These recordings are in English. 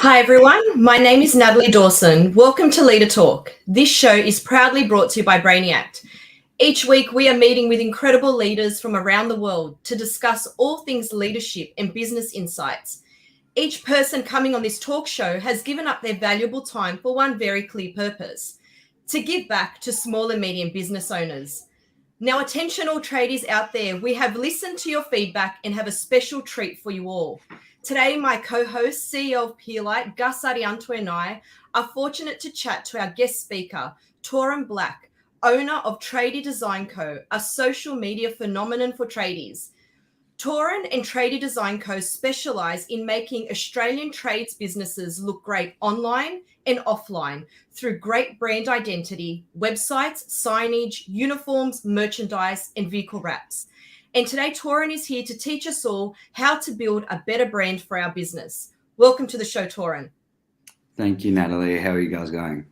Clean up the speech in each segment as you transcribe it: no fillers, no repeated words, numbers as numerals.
Hi everyone, my name is Natalie Dawson. Welcome to Leader Talk. This show is proudly brought to you by Brainiact. Each week we are meeting with incredible leaders from around the world to discuss all things leadership and business insights. Each person coming on this talk show has given up their valuable time for one very clear purpose: to give back to small and medium business owners. Now, attention all tradies out there, we have listened to your feedback and have a special treat for you all. Today, my co-host, CEO of Pierlite, Gus Arianto, and I are fortunate to chat to our guest speaker, Tauran, owner of Tradie Design Co., a social media phenomenon for tradies. Tauran and Tradie Design Co. specialise in making Australian trades businesses look great online and offline through great brand identity, websites, signage, uniforms, merchandise, and vehicle wraps. And today, Tauran is here to teach us all how to build a better brand for our business. Welcome to the show, Tauran. Thank you, Natalie. How are you guys going?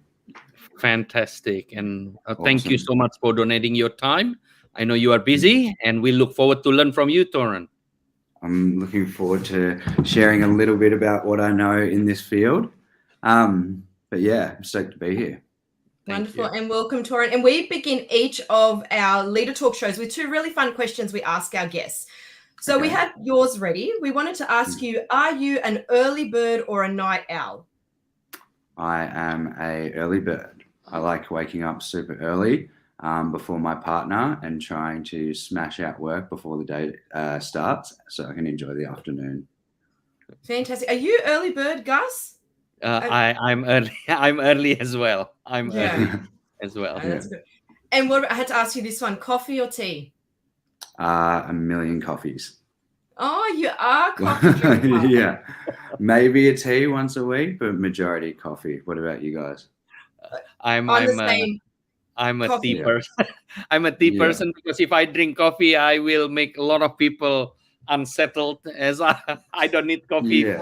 Fantastic. And thank you so much for donating your time. I know you are busy, and we look forward to learn from you, Tauran. I'm looking forward to sharing a little bit about what I know in this field. But yeah, I'm stoked to be here. Wonderful. And welcome, Tauran. And we begin each of our Leader Talk shows with two really fun questions we ask our guests. So we have yours ready. We wanted to ask you, are you an early bird or a night owl? I am an early bird. I like waking up super early before my partner and trying to smash out work before the day starts so I can enjoy the afternoon. Fantastic. Are you early bird, Gus? I'm early. I'm early as well. Early as well. That's good. And what I had to ask you this one: coffee or tea? A million coffees. Oh, you are coffee drinker. Yeah, maybe a tea once a week, but majority coffee. What about you guys? I'm a tea person. I'm a tea person because if I drink coffee, I will make a lot of people unsettled. As I don't need coffee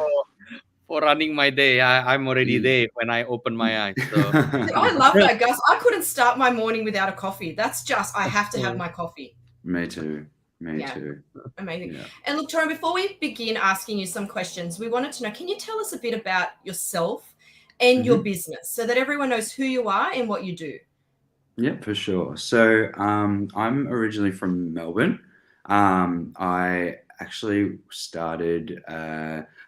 for running my day. I'm already there when I open my eyes. So. I love that, Gus. I couldn't start my morning without a coffee. That's just, I have to have my coffee. Me too. Me too. Amazing. Yeah. And look, Tauran, before we begin asking you some questions, we wanted to know, can you tell us a bit about yourself and your business so that everyone knows who you are and what you do? Yeah, for sure. So I'm originally from Melbourne. I actually started,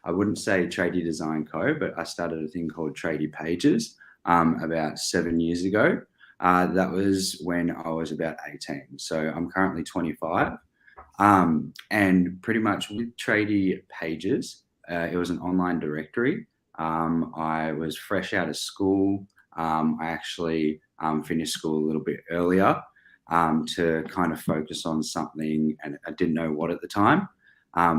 I wouldn't say Tradie Design Co., but I started a thing called Tradie Pages about 7 years ago. That was when I was about 18. So I'm currently 25. And pretty much with Tradie Pages, it was an online directory. I was fresh out of school. I actually finished school a little bit earlier to kind of focus on something, and I didn't know what at the time,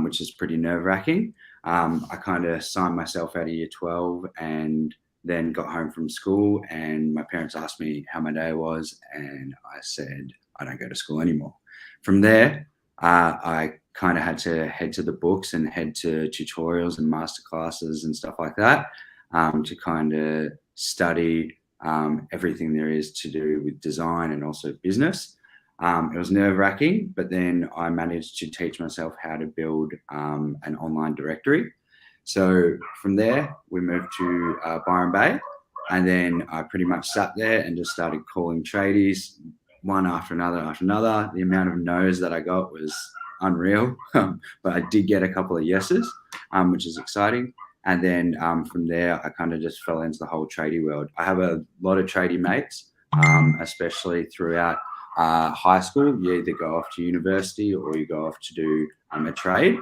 which is pretty nerve-wracking. I kind of signed myself out of year 12 and then got home from school, and my parents asked me how my day was, and I said, I don't go to school anymore. From there, I kind of had to head to the books and head to tutorials and masterclasses and stuff like that to kind of study everything there is to do with design and also business. It was nerve-wracking, but then I managed to teach myself how to build an online directory. So from there, we moved to Byron Bay, and then I pretty much sat there and just started calling tradies one after another. The amount of no's that I got was unreal, but I did get a couple of yeses, which is exciting. And then from there, I kind of just fell into the whole tradie world. I have a lot of tradie mates, especially throughout high school. You either go off to university or you go off to do a trade.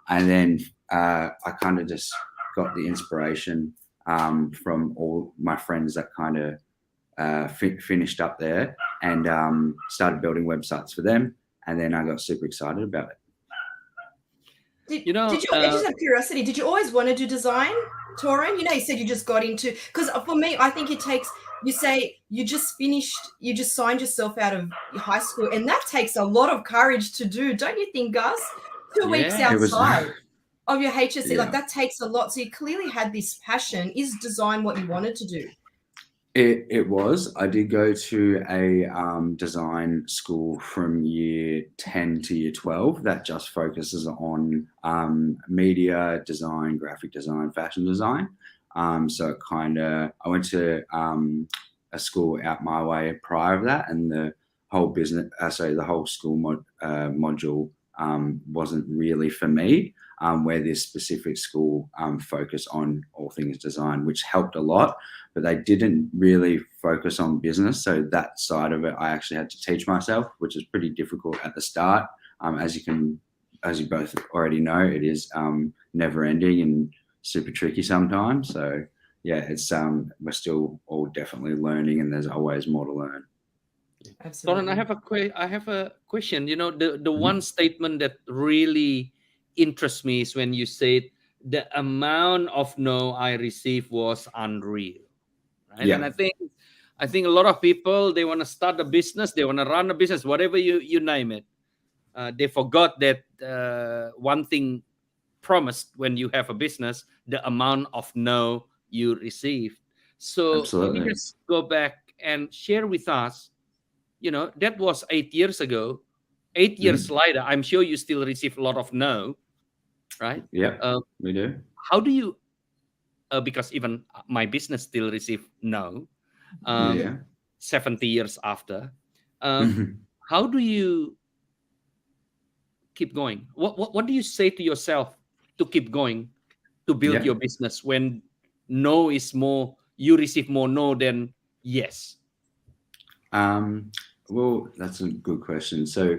And then I kind of just got the inspiration from all my friends that kind of finished up there and started building websites for them. And then I got super excited about it. Did you just have curiosity, did you always want to do design, Tauran? You know, you said you just got into, because for me, I think it takes, you say you just signed yourself out of high school, and that takes a lot of courage to do, don't you think, Gus? 2 weeks outside of your HSC, like that takes a lot. So you clearly had this passion. Is design what you wanted to do? It was. I did go to a design school from year 10 to year 12 that just focuses on media design, graphic design, fashion design. So I went to a school out my way prior to that, and the whole the whole school module wasn't really for me. Where this specific school focused on all things design, which helped a lot, but they didn't really focus on business. So that side of it, I actually had to teach myself, which is pretty difficult at the start. As you both already know, it is never ending and super tricky sometimes. So yeah, it's we're still all definitely learning, and there's always more to learn. Tauran, I have a question. You know, the one statement that really interests me is when you said the amount of no I received was unreal, right? Yeah. And I think a lot of people, they want to start a business, they want to run a business, whatever you name it. They forgot that one thing promised when you have a business, the amount of no you receive. So Absolutely. maybe just go back and share with us, you know, that was 8 years ago. 8 years later, I'm sure you still receive a lot of no, right? Yeah, we do. How do you, because even my business still receive no, 70 years after. How do you keep going? What do you say to yourself to keep going, to build your business when no is more, you receive more no than yes? Well, that's a good question. So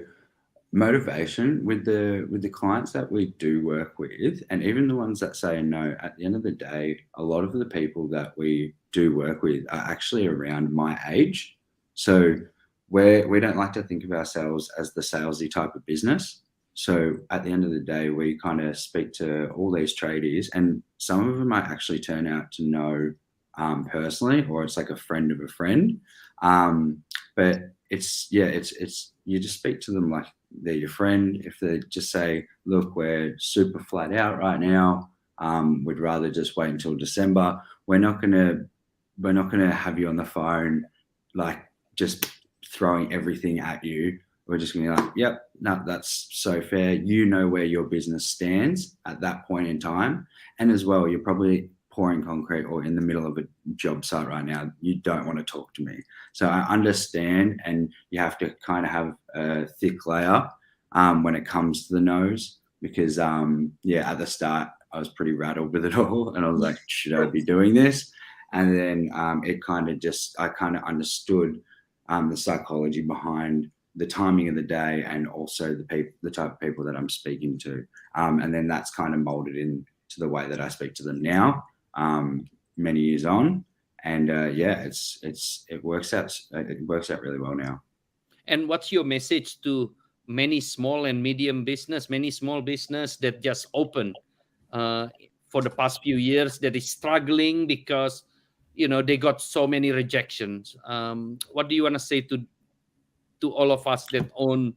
motivation with the clients that we do work with, and even the ones that say no, at the end of the day, a lot of the people that we do work with are actually around my age. So we don't like to think of ourselves as the salesy type of business. So at the end of the day, we kind of speak to all these tradies, and some of them might actually turn out to know personally, or it's like a friend of a friend. But it's you just speak to them like they're your friend. If they just say, look, we're super flat out right now, we'd rather just wait until December. We're not gonna have you on the phone like just throwing everything at you. We're just gonna be like, yep, no, that's so fair. You know where your business stands at that point in time. And as well, you're probably pouring concrete or in the middle of a job site right now. You don't want to talk to me. So I understand, and you have to kind of have a thick layer when it comes to the no's, because at the start I was pretty rattled with it all, and I was like, should I be doing this? And then I kind of understood the psychology behind the timing of the day, and also the type of people that I'm speaking to, and then that's kind of molded into the way that I speak to them now, many years on. And it works out. It works out really well now. And what's your message to many small and medium business, many small business that just opened for the past few years, that is struggling because, you know, they got so many rejections? What do you want to say to all of us that own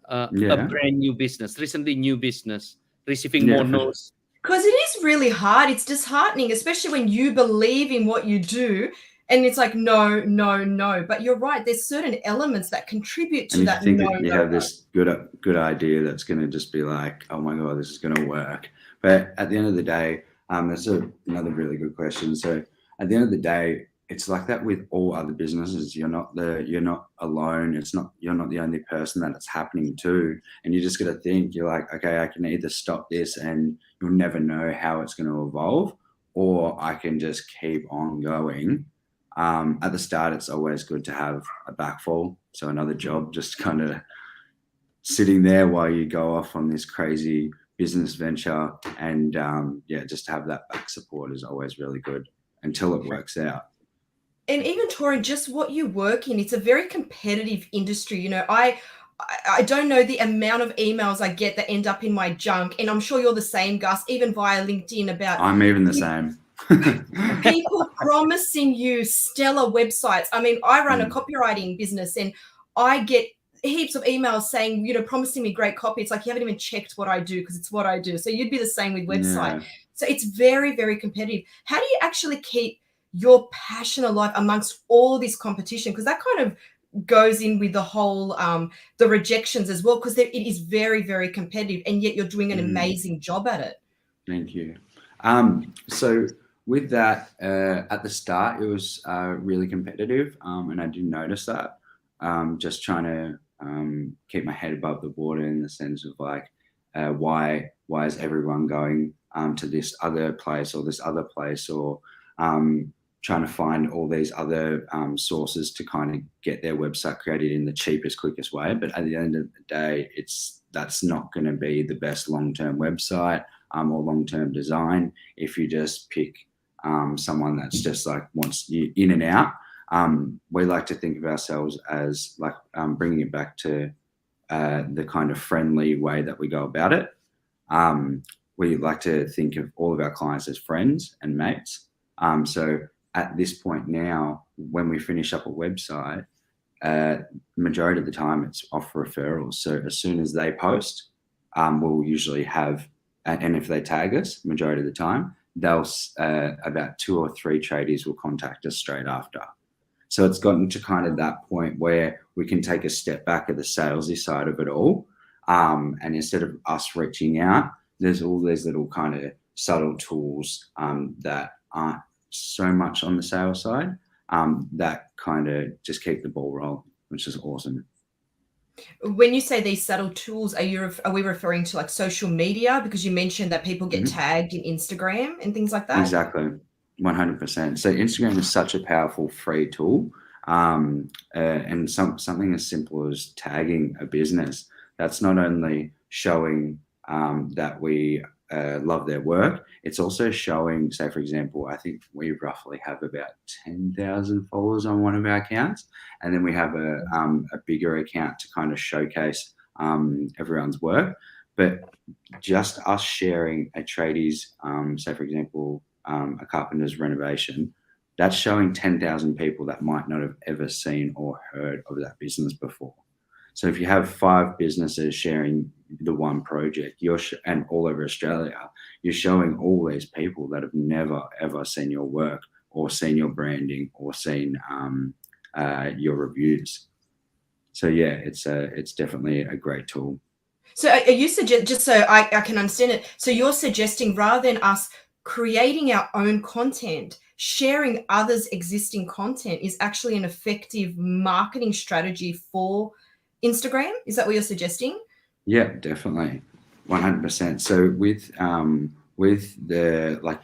a brand new business, recently new business, receiving more no's? Because it is really hard. It's disheartening, especially when you believe in what you do, and it's like, no, no, no. But you're right. There's certain elements that contribute to that. And you have this good idea that's going to just be like, oh my God, this is going to work. But at the end of the day, that's another really good question. So at the end of the day, it's like that with all other businesses. You're not alone. You're not the only person that it's happening to. And you just got to think, you're like, okay, I can either stop this and you'll never know how it's going to evolve, or I can just keep on going. At the start, it's always good to have a backfall. So another job, just kind of sitting there while you go off on this crazy business venture. And just to have that back support is always really good until it works out. And even Tauran, just what you work in, it's a very competitive industry. You know, I don't know the amount of emails I get that end up in my junk, and I'm sure you're the same, Gus, even via LinkedIn about. I'm even the same. People promising you stellar websites. I mean, I run a copywriting business, and I get heaps of emails saying, you know, promising me great copy. It's like, you haven't even checked what I do, because it's what I do. So you'd be the same with website. So it's very, very competitive. How do you actually keep your passion alive amongst all this competition? Because that kind of goes in with the whole the rejections as well, because it is very, very competitive, and yet you're doing an amazing job at it. Thank you. So with that, at the start, it was really competitive, and I did notice that. Just trying to keep my head above the water in the sense of like, why is everyone going to this other place or this other place, or trying to find all these other sources to kind of get their website created in the cheapest, quickest way. But at the end of the day, that's not going to be the best long-term website or long-term design if you just pick someone that's just like wants you in and out. We like to think of ourselves as like bringing it back to the kind of friendly way that we go about it. We like to think of all of our clients as friends and mates. So at this point now, when we finish up a website, majority of the time it's off referrals. So as soon as they post, we'll usually have, and if they tag us, majority of the time, they'll about 2 or 3 tradies will contact us straight after. So it's gotten to kind of that point where we can take a step back at the salesy side of it all. And instead of us reaching out, there's all these little kind of subtle tools that aren't so much on the sales side that kind of just keep the ball rolling, which is awesome. When you say these subtle tools, are we referring to like social media? Because you mentioned that people get tagged in Instagram and things like that. Exactly, 100%. So Instagram is such a powerful free tool, and something as simple as tagging a business. That's not only showing that we love their work, it's also showing, say for example, I think we roughly have about 10,000 followers on one of our accounts, and then we have a bigger account to kind of showcase everyone's work. But just us sharing a tradies, say for example, a carpenter's renovation, that's showing 10,000 people that might not have ever seen or heard of that business before. So if you have 5 businesses sharing the one project, and all over Australia, you're showing all these people that have never ever seen your work or seen your branding or seen your reviews. So yeah, it's definitely a great tool. So are you just so I can understand it? So you're suggesting rather than us creating our own content, sharing others' existing content is actually an effective marketing strategy for Instagram? Is that what you're suggesting? Yeah, definitely, 100%. So with the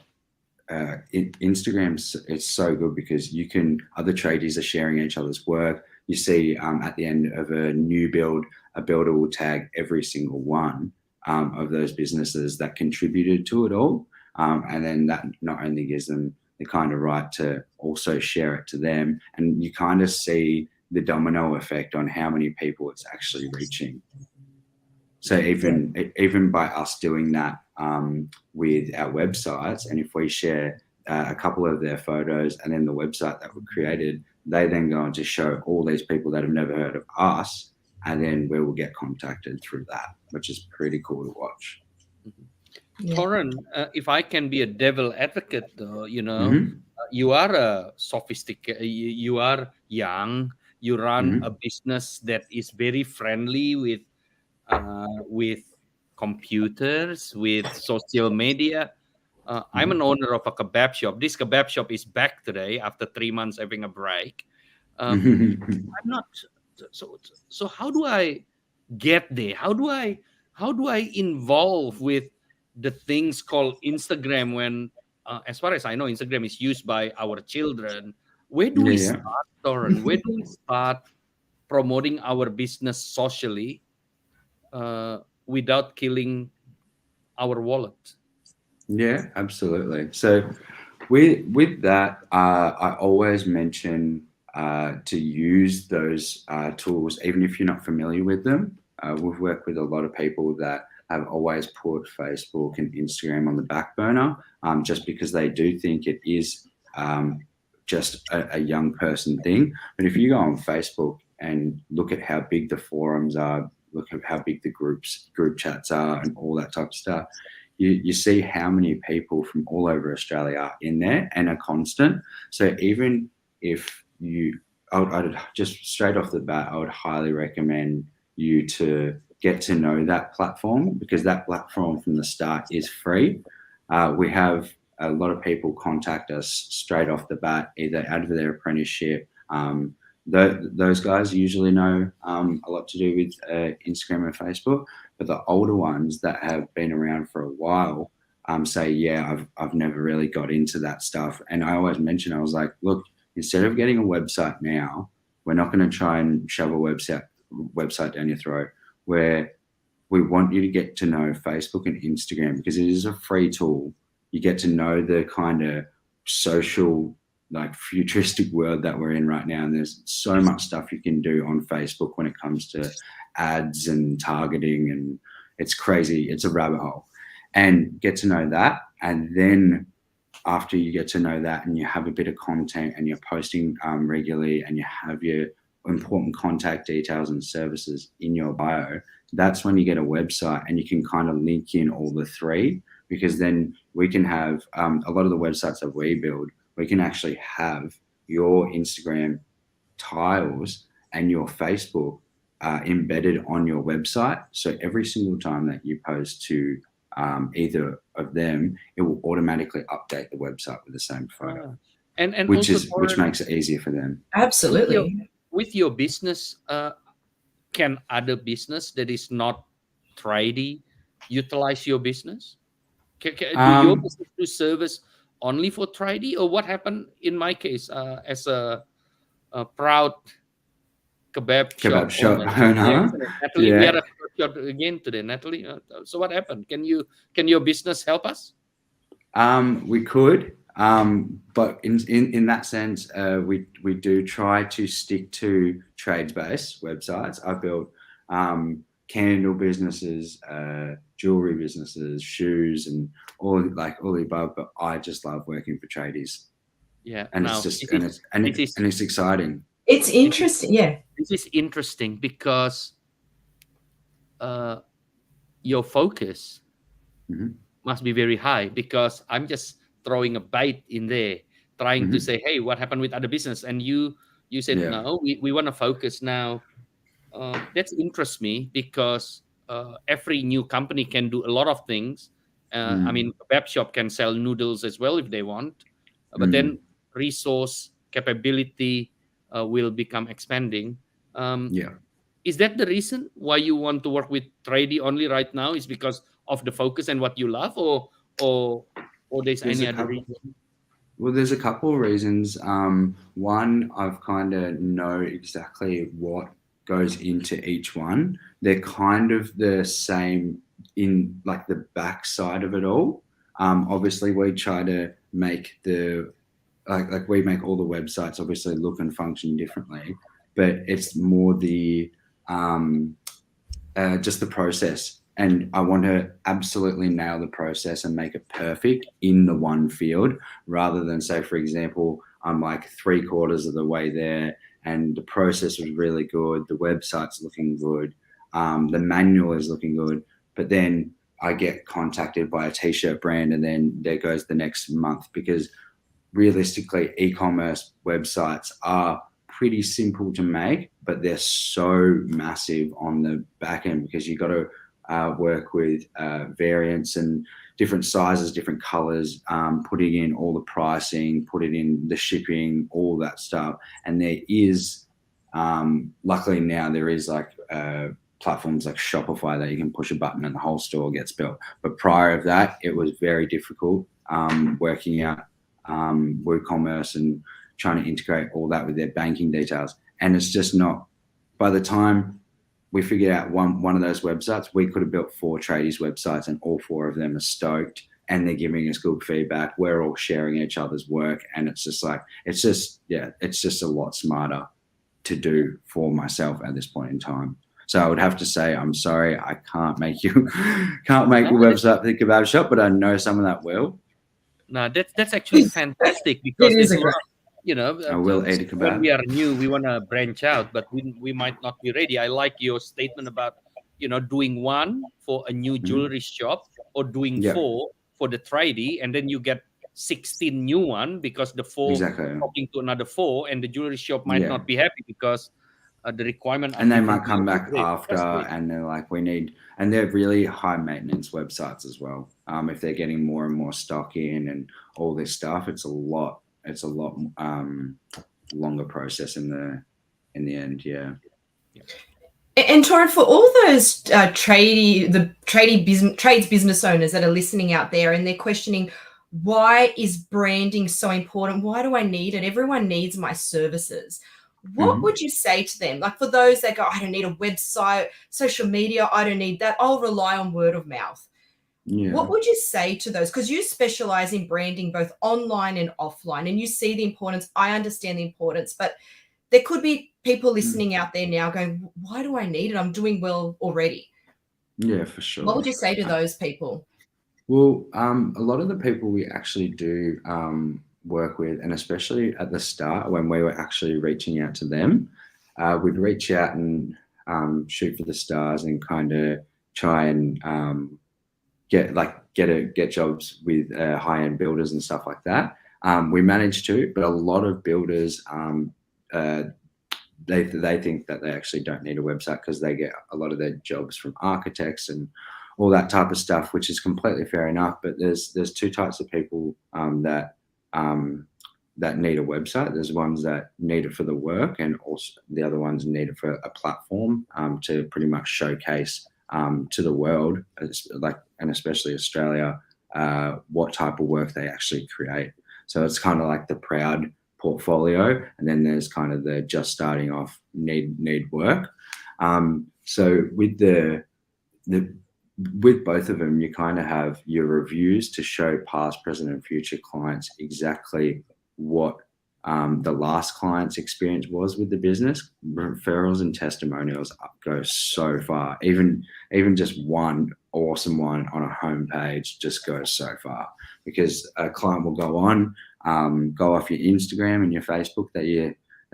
Instagram, it's so good because you can, other tradies are sharing each other's work. You see at the end of a new build, a builder will tag every single one of those businesses that contributed to it all, and then that not only gives them the kind of right to also share it to them, and you kind of see the domino effect on how many people it's actually reaching. So even by us doing that with our websites, and if we share a couple of their photos and then the website that we created, they then go on to show all these people that have never heard of us, and then we will get contacted through that, which is pretty cool to watch. Yeah. Tauran, if I can be a devil advocate, though, you are a sophisticated, you are young, you run a business that is very friendly with computers, with social media. I'm an owner of a kebab shop. This kebab shop is back today after 3 months having a break. I'm not. So how do I get there? How do I involve with the things called Instagram when, as far as I know, Instagram is used by our children? Where do we start, Tauran? Where do we start promoting our business socially without killing our wallet? Yeah, absolutely. So with that, I always mention to use those tools, even if you're not familiar with them. We've worked with a lot of people that have always put Facebook and Instagram on the back burner just because they do think it is just a young person thing. But if you go on Facebook and look at how big the forums are, look at how big the group chats are and all that type of stuff, you see how many people from all over Australia are in there and are constant. So even if I'd just straight off the bat, I would highly recommend you to get to know that platform, because that platform from the start is free. We have a lot of people contact us straight off the bat, either out of their apprenticeship. Those guys usually know a lot to do with Instagram and Facebook, but the older ones that have been around for a while say, yeah, I've never really got into that stuff. And I always mention, I was like, look, instead of getting a website now, we're not going to try and shove a website down your throat. Where we want you to get to know Facebook and Instagram, because it is a free tool. You get to know the kind of social, like futuristic world that we're in right now. And there's so much stuff you can do on Facebook when it comes to ads and targeting, and it's crazy. It's a rabbit hole. And get to know that. And then after you get to know that and you have a bit of content and you're posting regularly and you have your important contact details and services in your bio, that's when you get a website, and you can kind of link in all the three, because then we can have a lot of the websites that we build, we can actually have your Instagram tiles and your Facebook embedded on your website. So every single time that you post to either of them, it will automatically update the website with the same photo, and which makes it easier for them. Absolutely. With your business, can other business that is not Tradie utilize your business? Do your business do service only for Tradie, or what happened in my case as a proud kebab shop owner? Natalie, we had a shot again today. Natalie, so what happened? Can your business help us? We could, but in that sense, we do try to stick to trades-based websites. I've built candle businesses, jewelry businesses, shoes, and all the above. But I just love working for tradies. Yeah, and it's exciting. It's interesting. Yeah, this is interesting because your focus must be very high, because I'm just throwing a bite in there, trying to say, hey, what happened with other business? And you said, no, we want to focus now. That interests me, because every new company can do a lot of things. I mean, a web shop can sell noodles as well if they want, but then resource capability will become expanding. Is that the reason why you want to work with Tradie only right now? Is because of the focus and what you love, or there's any other reason? Well, there's a couple of reasons. One, I've kind of know exactly what goes into each one. They're kind of the same in like the back side of it all. Obviously, we try to make we make all the websites obviously look and function differently, but it's more the just the process. And I want to absolutely nail the process and make it perfect in the one field, rather than say, for example, I'm like 3/4 of the way there and the process was really good, the website's looking good, the manual is looking good, but then I get contacted by a t-shirt brand and then there goes the next month, because realistically e-commerce websites are pretty simple to make, but they're so massive on the back end, because you got to work with variants and different sizes, different colors, putting in all the pricing, putting in the shipping, all that stuff. And there is, luckily now there is like platforms like Shopify that you can push a button and the whole store gets built. But prior to that, it was very difficult working out WooCommerce and trying to integrate all that with their banking details. And it's just not, by the time we figured out one of those websites, we could have built 4 tradies websites and all 4 of them are stoked and they're giving us good feedback. We're all sharing each other's work, and it's just a lot smarter to do for myself at this point in time. So I would have to say, I'm sorry, I can't make a website for the kebab shop, but I know someone that will. No, that's actually fantastic, because there's a lot of, I will eat a kebab. When we are new, we want to branch out, but we might not be ready. I like your statement about, doing one for a new jewelry shop, or doing 4 for the tradie, and then you get 16 new one, because the 4 talking to another 4, and the jewelry shop might not be happy because the requirement. And they might come back after and they're like, we need, and they're really high maintenance websites as well. If they're getting more and more stock in and all this stuff, it's a lot longer process in the end. Yeah. And Tauran, for all those trades business owners that are listening out there and they're questioning, why is branding so important? Why do I need it? Everyone needs my services. What would you say to them? Like for those that go, I don't need a website, social media, I don't need that. I'll rely on word of mouth. Yeah. What would you say to those? Because you specialize in branding both online and offline, and you see the importance. I understand the importance, but there could be people listening out there now going, why do I need it? I'm doing well already. Yeah, for sure. What would you say to those people? Well, a lot of the people we actually do work with, and especially at the start when we were actually reaching out to them, we'd reach out and shoot for the stars and kind of try and get jobs with high-end builders and stuff like that. We managed to, but a lot of builders they think that they actually don't need a website because they get a lot of their jobs from architects and all that type of stuff, which is completely fair enough. But there's two types of people that need a website. There's ones that need it for the work, and also the other ones need it for a platform to pretty much showcase to the world, and especially Australia, what type of work they actually create. So it's kind of like the proud portfolio, and then there's kind of the just starting off need work. So with with both of them, you kind of have your reviews to show past, present, and future clients exactly what the last client's experience was with the business. Referrals and testimonials go so far. Even just one awesome one on a homepage just goes so far, because a client will go off your Instagram and your Facebook that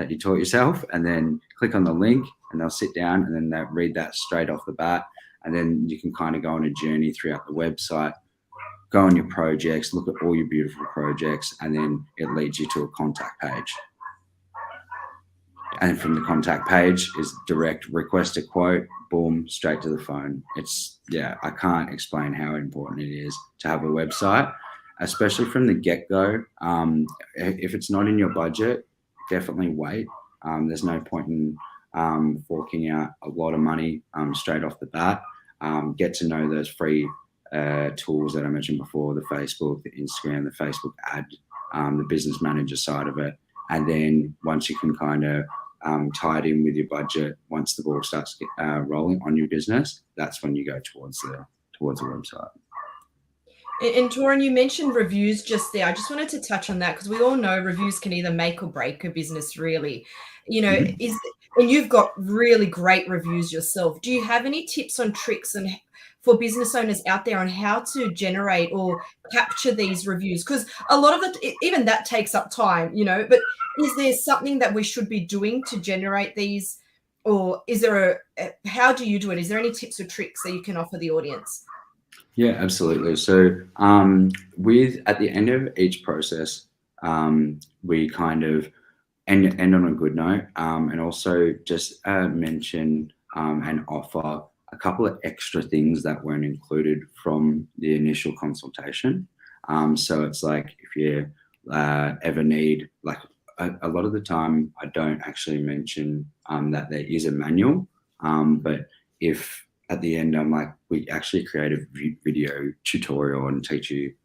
you taught yourself, and then click on the link, and they'll sit down and then they'll read that straight off the bat. And then you can kind of go on a journey throughout the website, go on your projects, look at all your beautiful projects, and then it leads you to a contact page. And from the contact page is direct request a quote, boom, straight to the phone. I can't explain how important it is to have a website, especially from the get-go. If it's not in your budget, definitely wait. There's no point in forking out a lot of money straight off the bat. Get to know those free tools that I mentioned before, the Facebook, the Instagram, the Facebook ad, the business manager side of it. And then once you can kind of tie it in with your budget, once the ball starts rolling on your business, that's when you go towards the website. And Tauran, you mentioned reviews just there. I just wanted to touch on that because we all know reviews can either make or break a business, really. And you've got really great reviews yourself. Do you have any tips on tricks and for business owners out there on how to generate or capture these reviews? Because a lot of it, even that takes up time, but is there something that we should be doing to generate these, or is there how do you do it? Is there any tips or tricks that you can offer the audience? Yeah, absolutely. So at the end of each process, we kind of end on a good note, and also just mention and offer a couple of extra things that weren't included from the initial consultation. So it's like if you ever need, like a lot of the time, I don't actually mention that there is a manual, but if at the end, I'm like, we actually create a video tutorial and teaching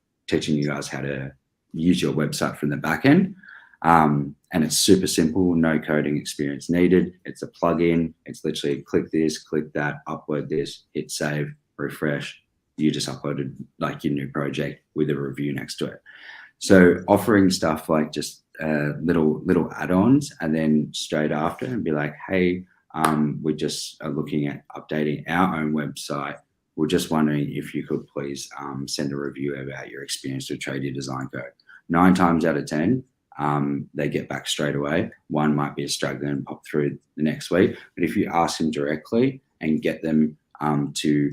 you guys how to use your website from the back end. And it's super simple, no coding experience needed. It's a plugin. It's literally click this, click that, upload this, hit save, refresh. You just uploaded like your new project with a review next to it. So offering stuff like just little add-ons, and then straight after and be like, hey, we just are looking at updating our own website. We're just wondering if you could please send a review about your experience with Tradie Design Co. 9 times out of 10, they get back straight away. One might be a struggle and pop through the next week. But if you ask them directly and get them to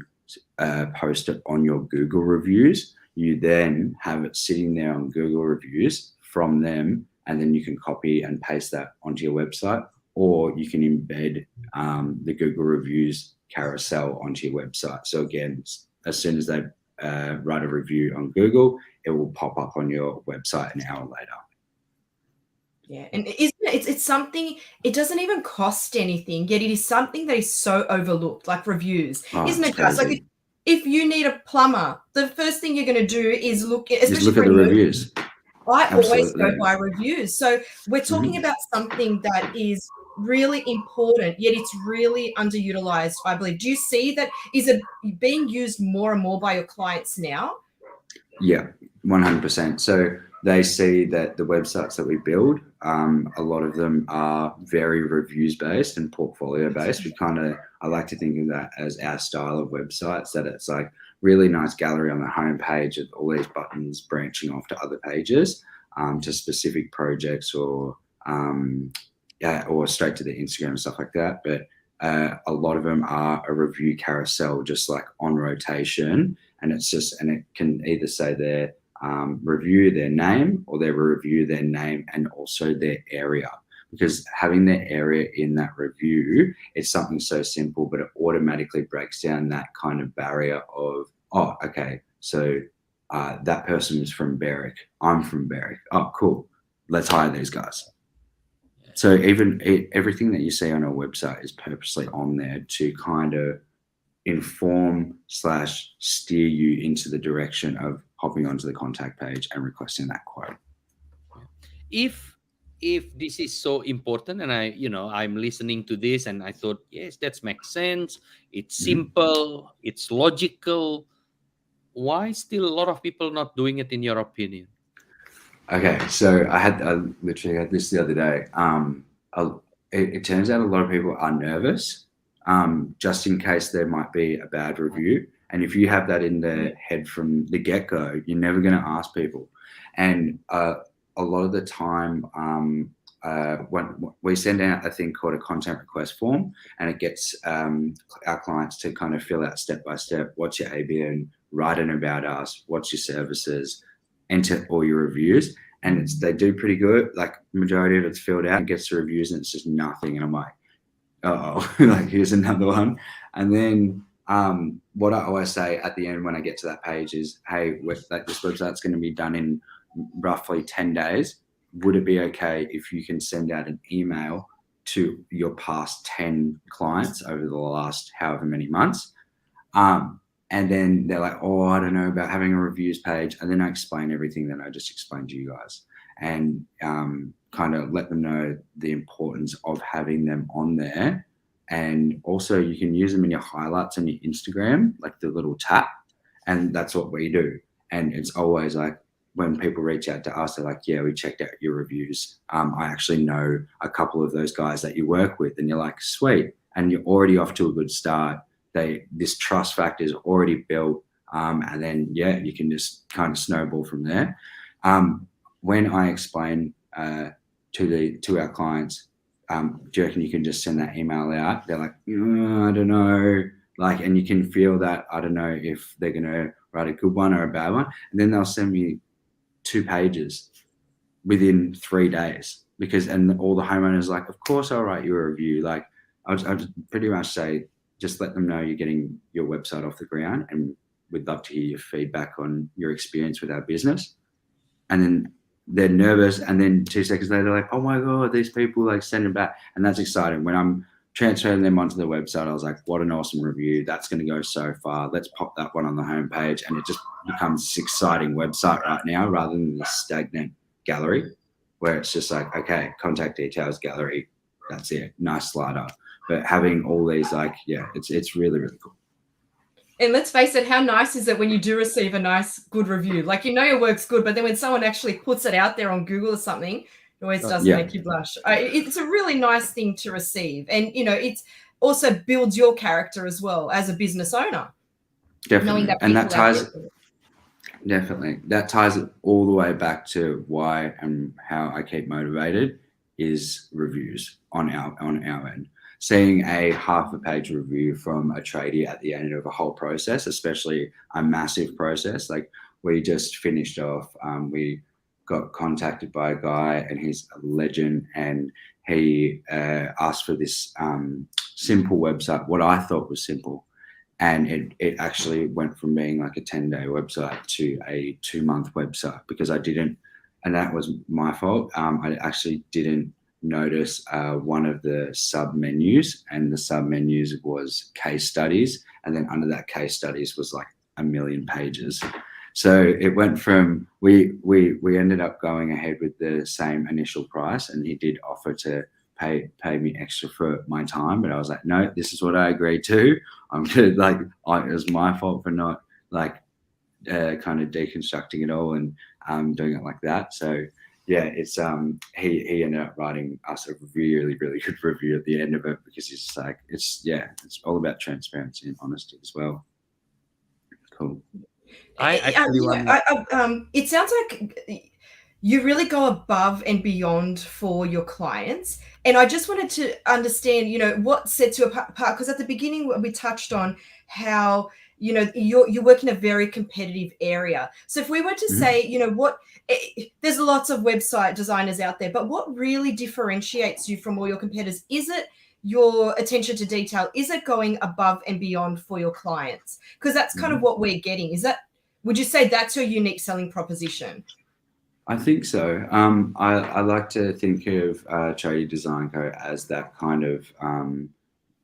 post it on your Google reviews, you then have it sitting there on Google reviews from them, and then you can copy and paste that onto your website. or you can embed the Google reviews carousel onto your website. So again, as soon as they write a review on Google, it will pop up on your website an hour later. Yeah, and it's something, it doesn't even cost anything, yet it is something that is so overlooked, like reviews. Isn't it, Gus? Like if you need a plumber, the first thing you're going to do is look at the reviews. I always go by reviews. So we're talking about something that is really important, yet it's really underutilized, I believe. Do you see that? Is it being used more and more by your clients now? Yeah, 100%. So they see that the websites that we build, a lot of them are very reviews based and portfolio based. I like to think of that as our style of websites, that it's like really nice gallery on the home page with all these buttons branching off to other pages, to specific projects or straight to the Instagram and stuff like that. But a lot of them are a review carousel, just like on rotation. And it can either say their review their name, or they review their name and also their area. Because having their area in that review, it's something so simple, but it automatically breaks down that kind of barrier of, oh, okay, so that person is from Berwick. I'm from Berwick. Oh, cool. Let's hire these guys. So even everything that you see on our website is purposely on there to kind of inform / steer you into the direction of hopping onto the contact page and requesting that quote. If this is so important, and I'm listening to this and I thought, yes, that makes sense. It's simple, it's logical. Why still a lot of people not doing it, in your opinion? Okay, so I literally had this the other day. It turns out a lot of people are nervous, just in case there might be a bad review. And if you have that in their head from the get-go, you're never going to ask people. And a lot of the time, when we send out a thing called a content request form, and it gets our clients to kind of fill out step by step, what's your ABN, write an about us, what's your services, enter all your reviews. And they do pretty good. Like majority of it's filled out and gets the reviews, and it's just nothing. And I'm like, oh, like here's another one. And then what I always say at the end when I get to that page is, hey, this website's going to be done in roughly 10 days. Would it be okay if you can send out an email to your past 10 clients over the last however many months? And then they're like, oh, I don't know about having a reviews page. And then I explain everything that I just explained to you guys, and kind of let them know the importance of having them on there. And also you can use them in your highlights on your Instagram, like the little tap. And that's what we do. And it's always like, when people reach out to us, they're like, yeah, we checked out your reviews. I actually know a couple of those guys that you work with. And you're like, sweet. And you're already off to a good start. This trust factor is already built. And then, yeah, you can just kind of snowball from there. When I explain to our clients, do you reckon you can just send that email out? They're like, I don't know. Like, and you can feel that, I don't know if they're going to write a good one or a bad one. And then they'll send me 2 pages within 3 days, and all the homeowners are like, of course I'll write you a review. Like, I'll just pretty much say, just let them know you're getting your website off the ground, and we'd love to hear your feedback on your experience with our business. And then they're nervous, and then 2 seconds later they're like, oh my God, these people like send it back. And that's exciting. When I'm transferring them onto the website, I was like, what an awesome review. That's going to go so far. Let's pop that one on the homepage. And it just becomes this exciting website right now, rather than this stagnant gallery where it's just like, okay, contact details, gallery, that's it, nice slider. But having all these, like, yeah, it's really, really cool. And let's face it, how nice is it when you do receive a nice, good review? Like, your work's good, but then when someone actually puts it out there on Google or something, it always does make you blush. It's a really nice thing to receive. And, it's also builds your character as well as a business owner. Definitely. And that ties it all the way back to why and how I keep motivated is reviews on our end. Seeing a half a page review from a tradie at the end of a whole process, especially a massive process. Like, we just finished off, we got contacted by a guy, and he's a legend, and he asked for this simple website, what I thought was simple. And it actually went from being like a 10-day website to a 2-month website because I didn't, and that was my fault. I actually didn't notice one of the sub menus, and the sub menus was case studies. And then under that case studies was like 1 million pages. So it went from, we ended up going ahead with the same initial price, and he did offer to pay me extra for my time, but I was like, no, this is what I agreed to. I'm good. Like, it was my fault for not like kind of deconstructing it all and doing it like that. So yeah, it's he ended up writing us a really, really good review at the end of it because he's just like, it's all about transparency and honesty as well. Cool. It sounds like you really go above and beyond for your clients. And I just wanted to understand, what sets you apart, because at the beginning we touched on how, you work in a very competitive area. So if we were to say, there's lots of website designers out there, but what really differentiates you from all your competitors? Is it your attention to detail? Is it going above and beyond for your clients? Because that's kind of what we're getting. Would you say that's your unique selling proposition? I think so. I like to think of Tradie Design Co. as that kind of,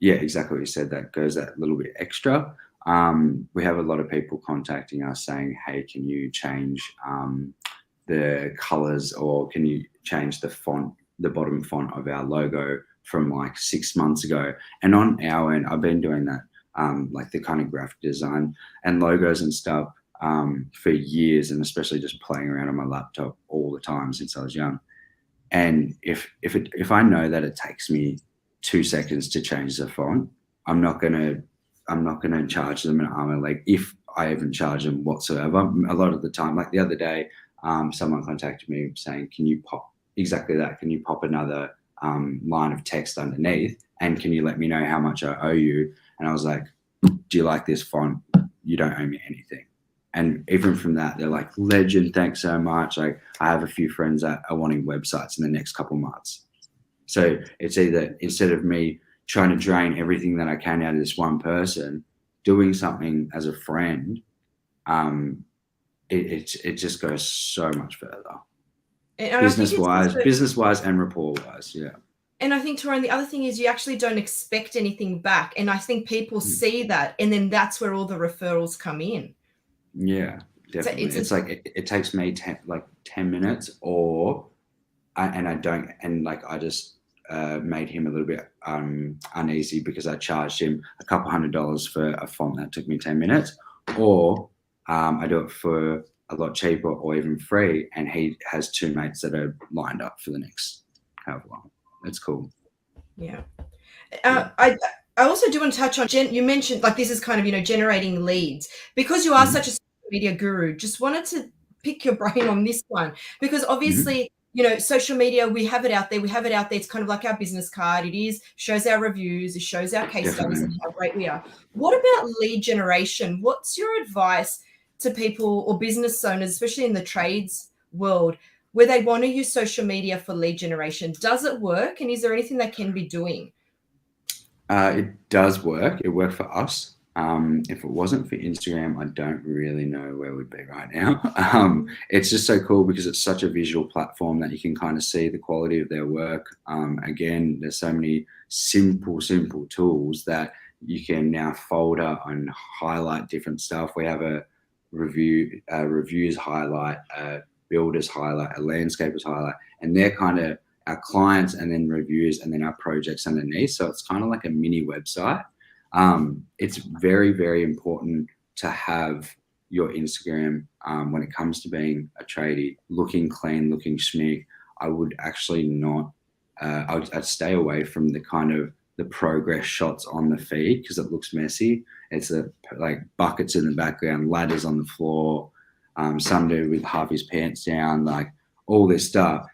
exactly what you said, that goes that little bit extra. We have a lot of people contacting us saying, hey, can you change the colors, or can you change the font, the bottom font of our logo from like 6 months ago? And on our end, I've been doing that, like the kind of graphic design and logos and stuff for years, and especially just playing around on my laptop all the time since I was young. And if I know that it takes me 2 seconds to change the font, I'm not gonna charge them an arm and leg, if I even charge them whatsoever. A lot of the time, like the other day, someone contacted me saying, can you pop exactly that? Can you pop another line of text underneath, and can you let me know how much I owe you? And I was like, do you like this font? You don't owe me anything. And even from that, they're like, legend, thanks so much. Like, I have a few friends that are wanting websites in the next couple months. So it's either, instead of me trying to drain everything that I can out of this one person, doing something as a friend, it just goes so much further. Business-wise and rapport-wise, yeah. And I think, Tauran, the other thing is you actually don't expect anything back. And I think people see that, and then that's where all the referrals come in. Yeah, definitely. It's like it takes me 10 minutes, I just made him a little bit uneasy because I charged him a couple $100 for a font that took me 10 minutes, or I do it for a lot cheaper or even free, and he has 2 mates that are lined up for the next however long. It's cool. Yeah. I also do want to touch on, you mentioned like this is kind of, generating leads, because you are such a social media guru. Just wanted to pick your brain on this one, because obviously, social media, we have it out there. It's kind of like our business card. It shows our reviews, it shows our case studies and how great we are. What about lead generation? What's your advice to people or business owners, especially in the trades world, where they want to use social media for lead generation? Does it work? And is there anything they can be doing? It does work. It worked for us. If it wasn't for Instagram, I don't really know where we'd be right now. It's just so cool because it's such a visual platform that you can kind of see the quality of their work. Again, there's so many simple tools that you can now folder and highlight different stuff. We have a reviews highlight, a builders highlight, a landscapers highlight, and they're kind of our clients, and then reviews, and then our projects underneath. So it's kind of like a mini website. It's very, very important to have your Instagram when it comes to being a tradie looking clean, looking schmick. I would actually not, I'd stay away from the kind of the progress shots on the feed because it looks messy. It's like buckets in the background, ladders on the floor, some dude with half his pants down, like all this stuff.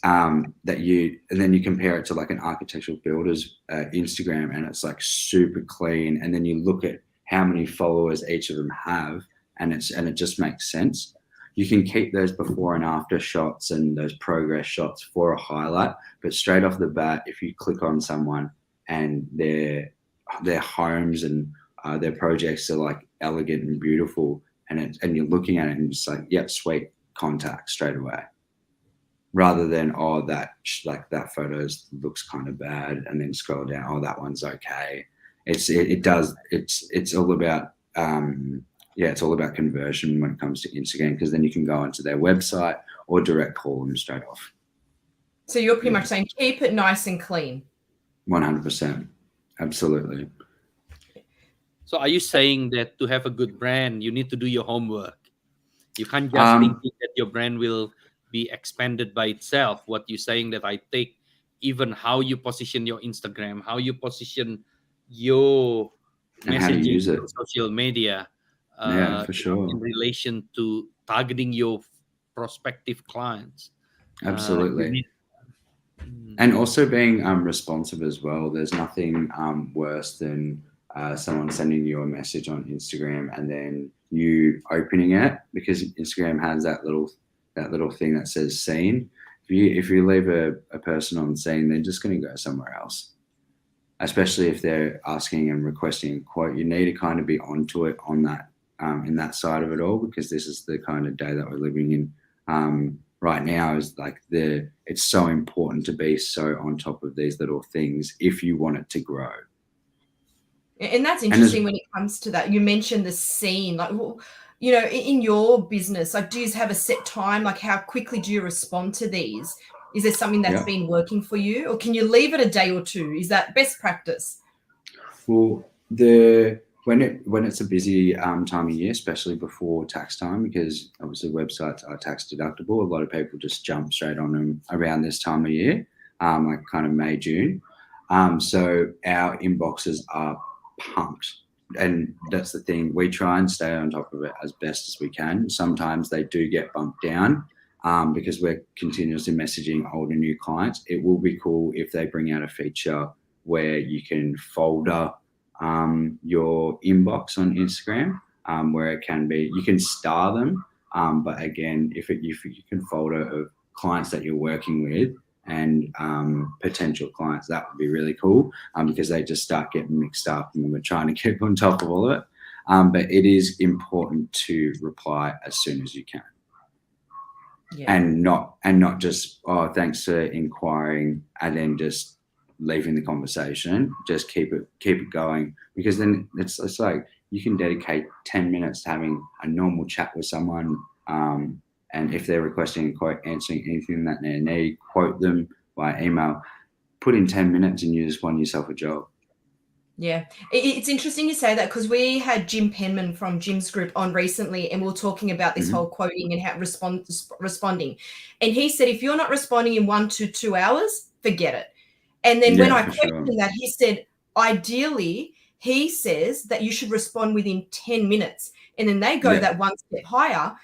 And then you compare it to like an architectural builder's Instagram, and it's like super clean. And then you look at how many followers each of them have, and it just makes sense. you can keep those before and after shots and those progress shots for a highlight, but straight off the bat, if you click on someone and their homes and their projects are like elegant and beautiful, and you're looking at it and it's like, yep, sweet, contact straight away. Rather than, that photo looks kind of bad, and then scroll down, that one's okay. It's all about it's all about conversion when it comes to Instagram, because then you can go onto their website or direct call them straight off. So you're pretty much saying keep it nice and clean. 100%, absolutely. So are you saying that to have a good brand, you need to do your homework? You can't just think that your brand will be expanded by itself. What you're saying that I take even how you position your Instagram, how you position your messaging on social media, for sure, in relation to targeting your prospective clients. Absolutely. And also being responsive as well. There's nothing worse than someone sending you a message on Instagram and then you opening it, because Instagram has that little thing that says seen. If you leave a person on seen, they're just going to go somewhere else. Especially if they're asking and requesting a quote, you need to kind of be onto it on that in that side of it all, because this is the kind of day that we're living in right now. Is like it's so important to be so on top of these little things if you want it to grow. And that's interesting when it comes to that. You mentioned the scene, like, you know, in your business, like, do you have a set time? Like, how quickly do you respond to these? Is there something that's been working for you, or can you leave it a day or two? Is that best practice? Well, when it's a busy time of year, especially before tax time, because obviously websites are tax deductible, a lot of people just jump straight on them around this time of year, like kind of May, June. So our inboxes are pumped. And that's the thing. We try and stay on top of it as best as we can. Sometimes they do get bumped down because we're continuously messaging old and new clients. It will be cool if they bring out a feature where you can folder your inbox on Instagram, where it can be, you can star them. But again, if you can folder of clients that you're working with and potential clients, that would be really cool, because they just start getting mixed up and we're trying to keep on top of all of it. But it is important to reply as soon as you can. And not just, thanks for inquiring, and then just leaving the conversation. Just keep it going, because then it's like you can dedicate 10 minutes to having a normal chat with someone, and if they're requesting a quote, answering anything that they need, quote them by email, put in 10 minutes and you just won yourself a job. Yeah, it's interesting you say that, because we had Jim Penman from Jim's group on recently, and we were talking about this whole quoting and how responding. And he said, if you're not responding in 1 to 2 hours, forget it. And then when I questioned that, he said, ideally, he says that you should respond within 10 minutes. And then they go that one step higher.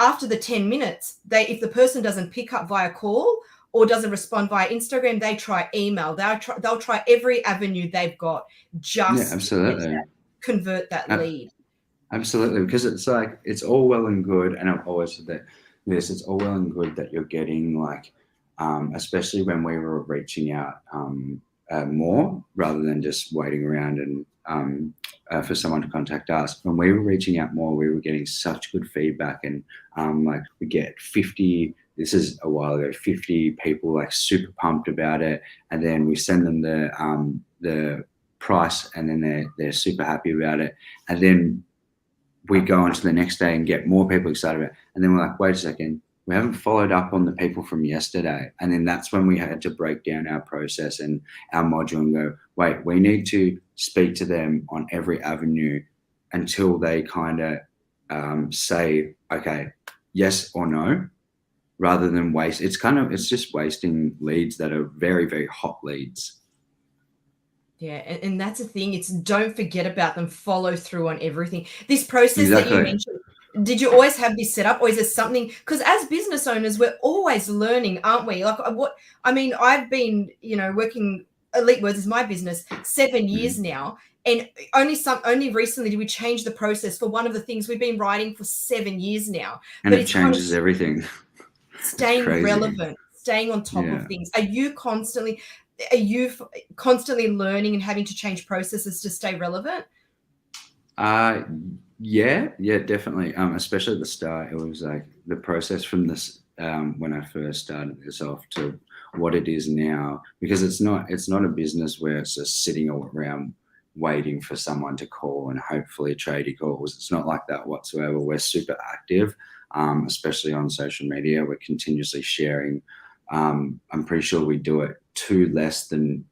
After the 10 minutes, if the person doesn't pick up via call or doesn't respond via Instagram, they try email. They'll try every avenue they've got just to convert that lead. Absolutely, because it's like, it's all well and good, and I've always said that it's all well and good that you're getting, like, especially when we were reaching out more rather than just waiting around and for someone to contact us. When we were reaching out more, we were getting such good feedback, and like we get 50, this is a while ago, 50 people like super pumped about it, and then we send them the price, and then they're super happy about it, and then we go on to the next day and get more people excited about it, and then we're like, wait a second, we haven't followed up on the people from yesterday. And then that's when we had to break down our process and our module and go, wait, we need to speak to them on every avenue until they kind of say, okay, yes or no, rather than waste. It's just wasting leads that are very, very hot leads. Yeah, and that's the thing. It's don't forget about them. Follow through on everything. This process that you mentioned, did you always have this set up, or is it something? Because as business owners, we're always learning, aren't we? Like I've been, working, Elite Words is my business 7 years now, And only recently did we change the process for one of the things we've been writing for 7 years now. And but it changes everything. Staying relevant, staying on top of things. Are you constantly learning and having to change processes to stay relevant? Yeah, definitely. Especially at the start, it was like the process from this when I first started this off to what it is now, because it's not a business where it's just sitting around waiting for someone to call and hopefully a tradie calls. It's not like that whatsoever. We're super active, especially on social media. We're continuously sharing. I'm pretty sure we do it to less than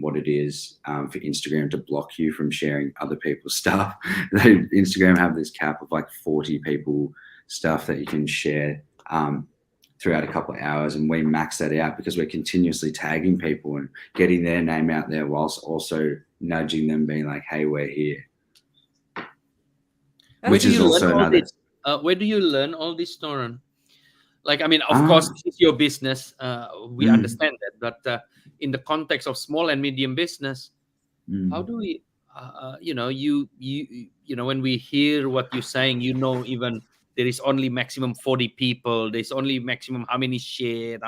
what it is for Instagram to block you from sharing other people's stuff. Instagram have this cap of like 40 people stuff that you can share throughout a couple of hours, and we max that out because we're continuously tagging people and getting their name out there whilst also nudging them, being like, hey, we're here. Which is also another... where do you learn all this, Tauran? Like, I mean, of course, this is your business. We understand that. But in the context of small and medium business, how do we, when we hear what you're saying, even there is only maximum 40 people. There's only maximum how many shared,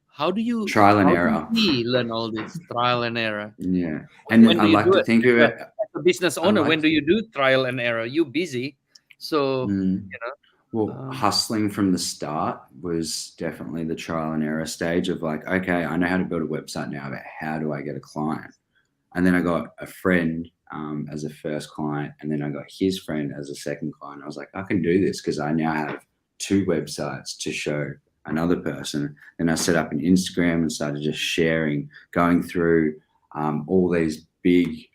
how do you... Trial and error. Do we learn all this? Trial and error. Yeah. And when I like to think of it... As a business owner, when do you do trial and error? You're busy. So, Well, hustling from the start was definitely the trial and error stage of like, okay, I know how to build a website now, but how do I get a client? And then I got a friend as a first client, and then I got his friend as a second client. I was like, I can do this because I now have 2 websites to show another person. Then I set up an Instagram and started just sharing, going through all these big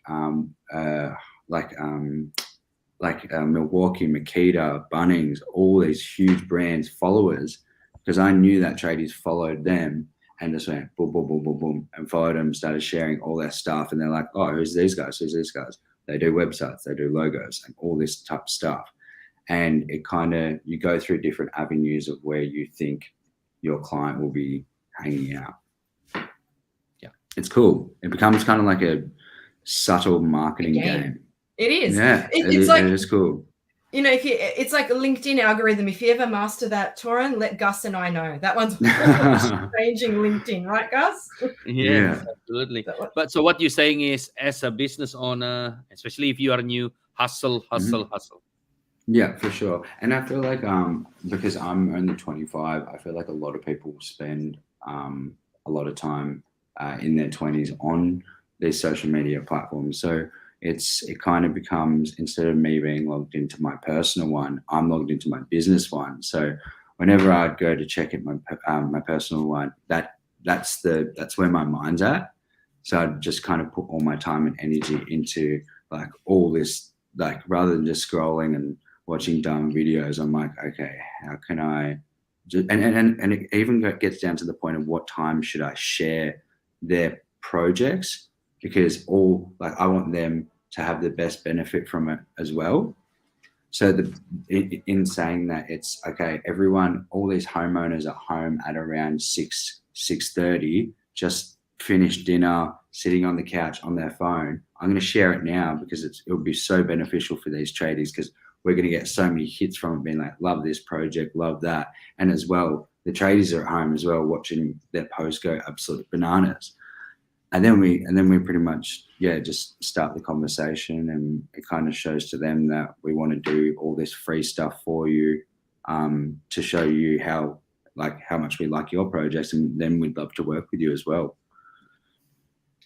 Milwaukee, Makita, Bunnings, all these huge brands, followers, because I knew that tradies followed them and just went boom, boom, boom, boom, boom, and followed them, started sharing all their stuff. And they're like, oh, who's these guys? Who's these guys? They do websites, they do logos and all this type of stuff. And it kind of, you go through different avenues of where you think your client will be hanging out. Yeah. It's cool. It becomes kind of like a subtle marketing game. It is. Yeah, it's like, it is cool. It's like a LinkedIn algorithm. If you ever master that, Tauran, let Gus and I know. That one's changing LinkedIn, right, Gus? Yeah, absolutely. But so what you're saying is, as a business owner, especially if you are new, hustle. Yeah, for sure. And I feel like because I'm only 25, I feel like a lot of people spend a lot of time in their 20s on these social media platforms. So it kind of becomes, instead of me being logged into my personal one, I'm logged into my business one. So whenever I'd go to check it my personal one, that's where my mind's at. So I'd just kind of put all my time and energy into like all this, like rather than just scrolling and watching dumb videos. I'm like, okay, how can I just, and it even gets down to the point of what time should I share their projects, because I want them to have the best benefit from it as well. So in saying that, it's okay, everyone, all these homeowners at home at around 6:30, just finished dinner, sitting on the couch on their phone. I'm going to share it now because it'll be so beneficial for these tradies, because we're going to get so many hits from it, being like, love this project, love that. And as well, the tradies are at home as well, watching their posts go absolute bananas. And then we pretty much, just start the conversation, and it kind of shows to them that we want to do all this free stuff for you to show you how much we like your projects, and then we'd love to work with you as well.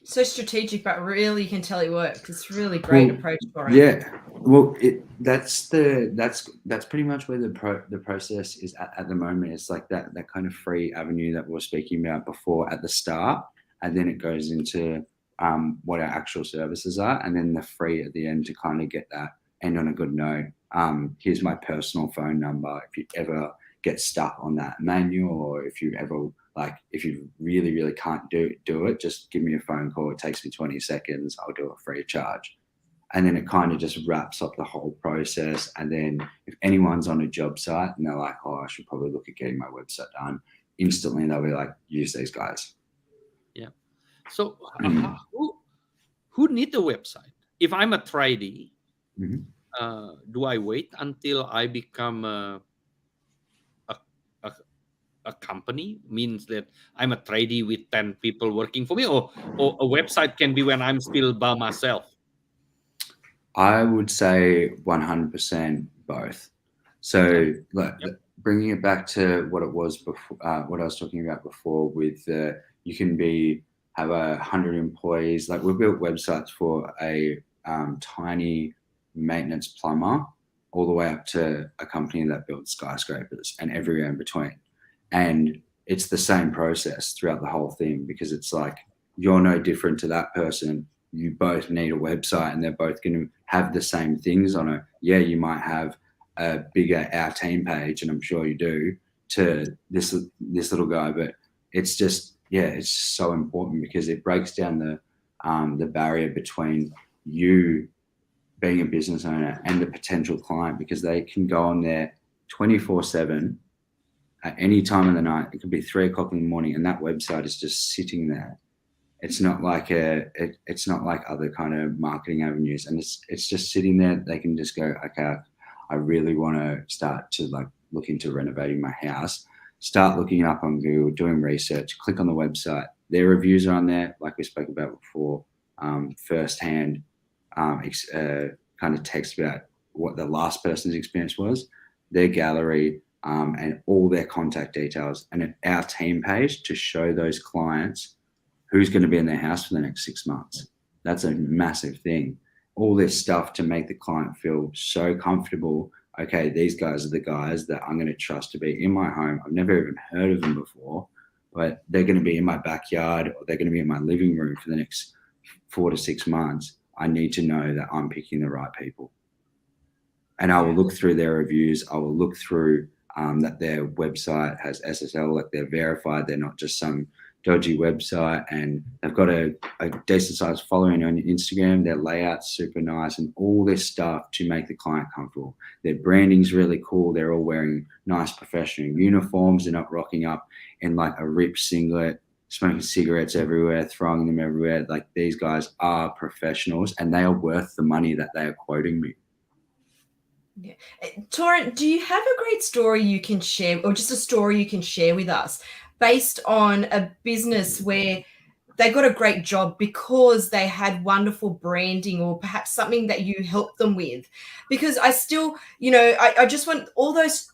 So strategic, but really you can tell it works. It's really great approach for it. Yeah, well, that's pretty much where the process is at the moment. It's like that kind of free avenue that we were speaking about before at the start. And then it goes into what our actual services are, and then the free at the end to kind of get that end on a good note. Here's my personal phone number. If you ever get stuck on that manual, or if you ever if you really, really can't do it, just give me a phone call. It takes me 20 seconds. I'll do it free of charge. And then it kind of just wraps up the whole process. And then if anyone's on a job site and they're like, oh, I should probably look at getting my website done, instantly they'll be like, use these guys. Yeah. So who need the website? if I'm a tradie, Mm-hmm. Do I wait until I become a, a, a company? Means that I'm a tradie with 10 people working for me, or a website can be when I'm still by myself? I would say 100% both. So, bringing it back to what it was before, what I was talking about before, with you can have 100 employees. Like, we built websites for a tiny maintenance plumber, all the way up to a company that builds skyscrapers and everywhere in between. And it's the same process throughout the whole thing, because it's like, you're no different to that person. You both need a website, and they're both going to have the same things on it. Yeah, you might have a bigger Our Team page, and I'm sure you do, to this little guy, but it's just, it's so important, because it breaks down the barrier between you being a business owner and the potential client, because they can go on there 24/7 at any time of the night. It could be 3 o'clock in the morning, and that website is just sitting there. It's not like it's not like other kind of marketing avenues, and it's just sitting there. They can just go, okay, I really want to start to look into renovating my house. Start looking up on Google, doing research. Click on the website. Their reviews are on there, like we spoke about before. Firsthand, kind of text about what the last person's experience was, their gallery, and all their contact details, and an Our Team page to show those clients who's going to be in their house for the next 6 months. That's a massive thing. All this stuff to make the client feel so comfortable. Okay, these guys are the guys that I'm going to trust to be in my home. I've never even heard of them before, but they're going to be in my backyard, or they're going to be in my living room for the next 4 to 6 months. I need to know that I'm picking the right people. And I will look through their reviews. I will look through that their website has SSL, like they're verified. They're not just some dodgy website, and they've got a decent sized following on Instagram. Their layout's super nice, and all this stuff to make the client comfortable. Their branding's really cool. They're all wearing nice professional uniforms. They're not rocking up in like a ripped singlet, smoking cigarettes everywhere, throwing them everywhere. Like, these guys are professionals, and they are worth the money that they are quoting me. Yeah. Tauran, do you have a great story you can share, or just a story you can share with us, based on a business where they got a great job because they had wonderful branding, or perhaps something that you helped them with? Because I still, I just want all those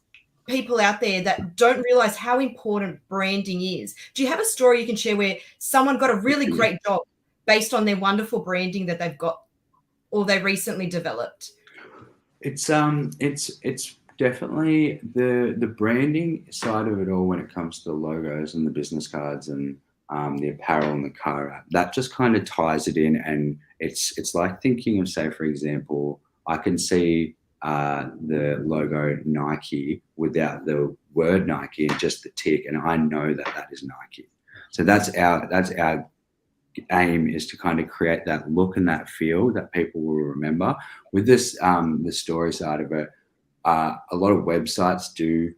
people out there that don't realize how important branding is. Do you have a story you can share where someone got a really great job based on their wonderful branding that they've got, or they recently developed? It's definitely the branding side of it all, when it comes to the logos and the business cards and the apparel and the car app. That just kind of ties it in, and it's like thinking of, say, for example, I can see the logo Nike without the word Nike and just the tick, and I know that is Nike. So that's our aim, is to kind of create that look and that feel that people will remember. With this, the story side of it, a lot of websites do.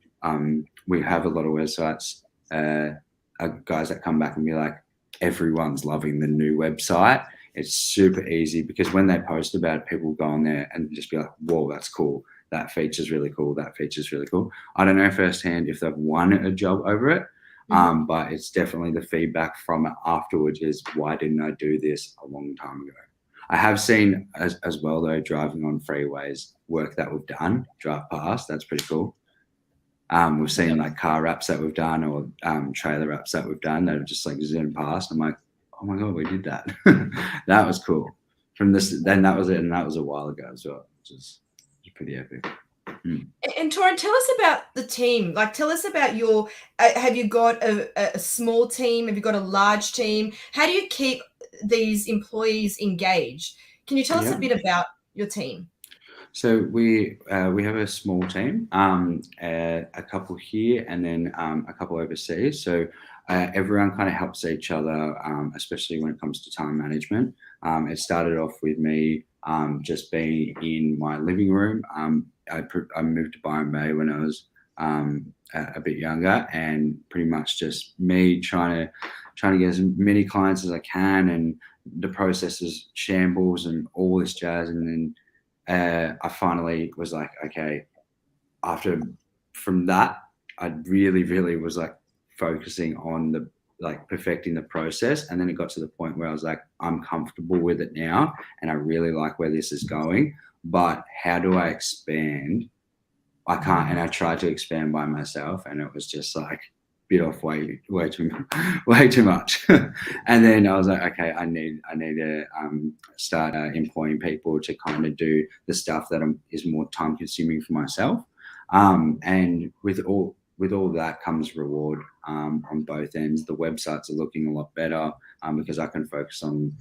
We have a lot of websites, guys that come back and be like, everyone's loving the new website. It's super easy, because when they post about it, people go on there and just be like, whoa, that's cool. That feature's really cool. That feature's really cool. I don't know firsthand if they've won a job over it. But it's definitely the feedback from it afterwards is, why didn't I do this a long time ago? I have seen as well, though, driving on freeways, work that we've done, drive past. That's pretty cool. We've seen like car wraps that we've done, or trailer wraps that we've done that have just like zoomed past. I'm like, oh my God, we did that. That was cool. Then that was it. And that was a while ago as well, which is pretty epic. And Tauran, tell us about the team. Like, tell us about your, have you got a small team? Have you got a large team? How do you keep these employees engaged? Can you tell us a bit about your team? So we have a small team, a couple here, and then a couple overseas. So everyone kind of helps each other, especially when it comes to time management. It started off with me just being in my living room. I moved to Byron Bay when I was a bit younger, and pretty much just me trying to get as many clients as I can, and the process is shambles and all this jazz. And then I finally was like, okay, from that, I really, really was like focusing on perfecting the process. And then it got to the point where I was like, I'm comfortable with it now and I really like where this is going, but how do I expand? I can't. And I tried to expand by myself and it was just like bit off way too much. And then I was like, okay, I need to start employing people to kind of do the stuff that is more time consuming for myself. And with all that comes reward on both ends. The websites are looking a lot better because I can focus on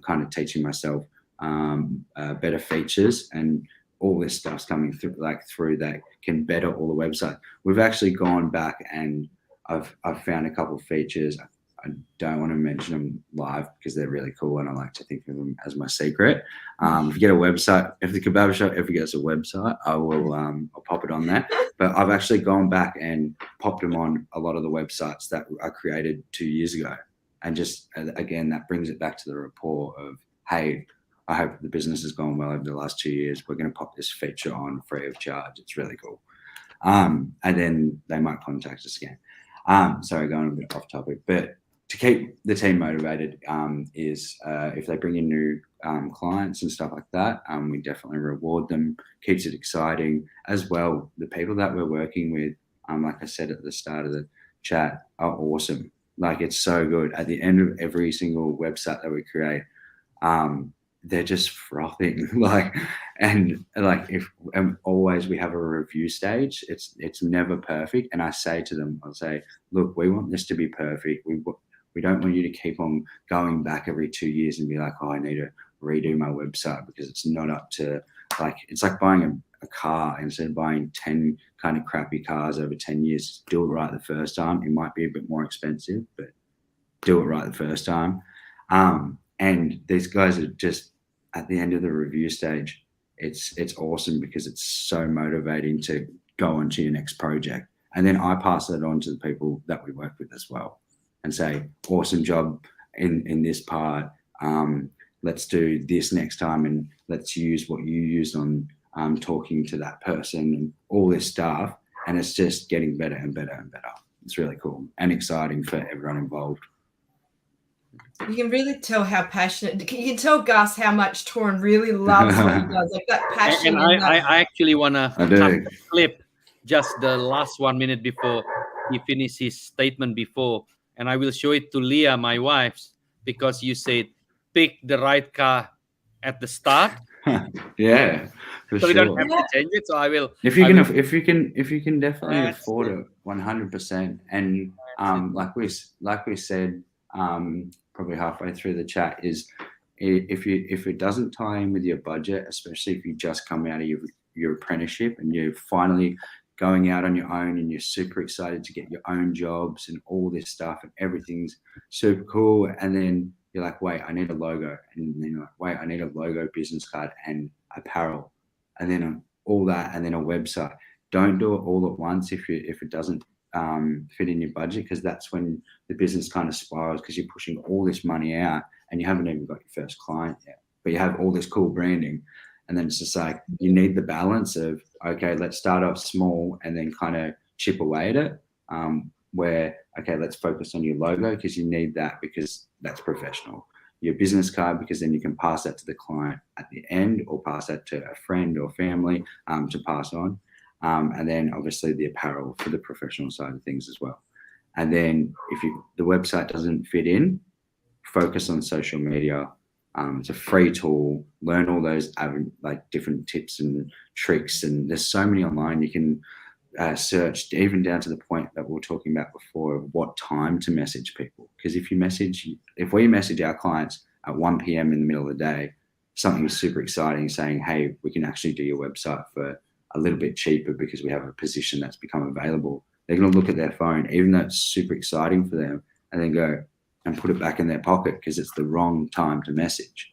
kind of teaching myself better features, and all this stuff's coming through that can better all the websites. We've actually gone back and I've found a couple of features. I don't want to mention them live because they're really cool and I like to think of them as my secret. If you get a website, if the kebab shop ever gets a website, I will I'll pop it on there. But I've actually gone back and popped them on a lot of the websites that I created 2 years ago. And just, again, that brings it back to the rapport of, hey, I hope the business has gone well over the last 2 years. We're going to pop this feature on free of charge. It's really cool. And then they might contact us again. Sorry, going a bit off topic, but to keep the team motivated is if they bring in new clients and stuff like that, we definitely reward them, keeps it exciting as well. The people that we're working with, like I said at the start of the chat, are awesome. Like, it's so good. At the end of every single website that we create, they're just frothing. Always we have a review stage. It's never perfect. And I say to them, I'll say, look, we want this to be perfect. We don't want you to keep on going back every 2 years and be like, oh, I need to redo my website because it's not up to, it's like buying a car. Instead of buying 10 kind of crappy cars over 10 years, do it right the first time. It might be a bit more expensive, but do it right the first time. And these guys are just at the end of the review stage. It's awesome because it's so motivating to go on to your next project. And then I pass that on to the people that we work with as well and say, awesome job in this part. Let's do this next time and let's use what you used on talking to that person and all this stuff. And it's just getting better and better and better. It's really cool and exciting for everyone involved. You can really tell how passionate. You can tell Gus how much Tauran really loves what he does. Like that passion. And I actually want to clip just the last 1 minute before he finished his statement before. And I will show it to Leah, my wife, because you said pick the right car at the start. Yeah, for so sure. we don't have to change it. So I will. If you can definitely afford it, 100%. And like we said, probably halfway through the chat, is if it doesn't tie in with your budget, especially if you just come out of your apprenticeship and you're finally going out on your own and you're super excited to get your own jobs and all this stuff and everything's super cool, and then you're like, wait, I need a logo, and then you're like, wait, I need a logo, business card, and apparel, and then all that, and then a website. Don't do it all at once if it doesn't fit in your budget, because that's when the business kind of spirals, because you're pushing all this money out and you haven't even got your first client yet, but you have all this cool branding. And then it's just like, you need the balance of, okay, let's start off small and then kind of chip away at it, where, okay, let's focus on your logo because you need that, because that's professional. Your business card, because then you can pass that to the client at the end, or pass that to a friend or family to pass on. And then obviously the apparel for the professional side of things as well. And then if the website doesn't fit in, focus on social media. It's a free tool. Learn all those like different tips and tricks, and there's so many online. You can search even down to the point that we were talking about before of what time to message people. Because if we message our clients at 1 p.m. in the middle of the day, something super exciting, saying, hey, we can actually do your website for a little bit cheaper because we have a position that's become available, they're going to look at their phone, even though it's super exciting for them, and then go and put it back in their pocket because it's the wrong time to message.